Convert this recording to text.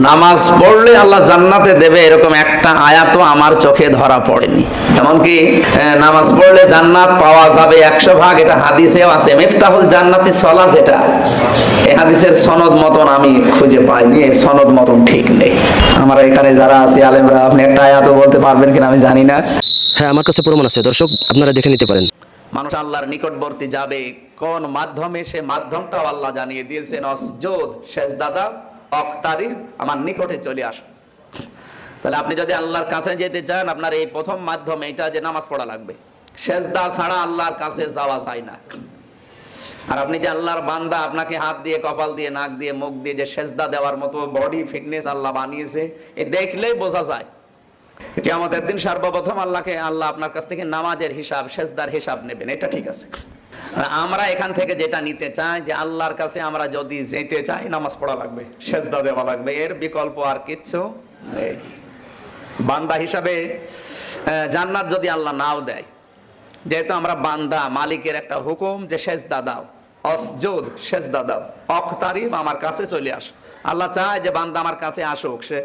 নামাজ পড়লে আল্লাহ জান্নাতে দেবে এরকম একটা আয়াতও আমার চোখে ধরা পড়েনি। এমনকি নামাজ পড়লে জান্নাত পাওয়া যাবে 100 ভাগ, এটা হাদিসেও আছে। মিফতাহুল জান্নাতি সলাত, যেটা এই হাদিসের সনদ মতন আমি খুঁজে পাইনি, এই সনদ মতন ঠিক নেই। আমরা এখানে যারা আছি আলেমরা, আপনি একটা আয়াতও বলতে পারবেন কিনা আমি জানি না। হ্যাঁ, আমার কাছে প্রমাণ আছে, দর্শক আপনারা দেখে নিতে পারেন। মানুষ আল্লাহর নিকটবর্তী যাবে কোন মাধ্যমে, সে মাধ্যমটাও আল্লাহ জানিয়ে দিয়েছেন। অসজুদ, সেজদা দাও, অক্তারিব, আমার নিকটে চলে আসো। তাহলে আপনি যদি আল্লাহর কাছে যেতে চান, আপনার এই প্রথম মাধ্যম এটা যে নামাজ পড়া লাগবে। সেজদা ছাড়া আল্লাহর কাছে যাওয়া যায় না। আর আপনি যে আল্লাহর বান্দা, আপনাকে হাত দিয়ে, কপাল দিয়ে, নাক দিয়ে, মুখ দিয়ে যে সেজদা দেওয়ার মতো বডি ফিটনেস আল্লাহ বানিয়েছে, এ দেখলেই বোঝা যায়। কিয়ামতের দিন সর্বপ্রথম আল্লাহ আপনার কাছ থেকে নামাজের হিসাব, সেজদার হিসাব নেবেন, এটা ঠিক আছে। আমরা এখান থেকে যেটা নিতে চাই যে আল্লাহর কাছে আমরা যদি যেতে চাই, নামাজ পড়া লাগবে, সেজদা দেওয়া লাগবে, এর বিকল্প আর কিচ্ছু নেই। বান্দা হিসাবে জান্নাত যদি আল্লাহ নাও দেয়, যেহেতু আমরা বান্দা, মালিকের একটা হুকুম যে সেজদা দাও, অসজুদ, সেজদা দাও, অক্তারিব, আমার কাছে চলে আসো। আল্লাহ চায় যে বান্দা আমার কাছে আসুক, সে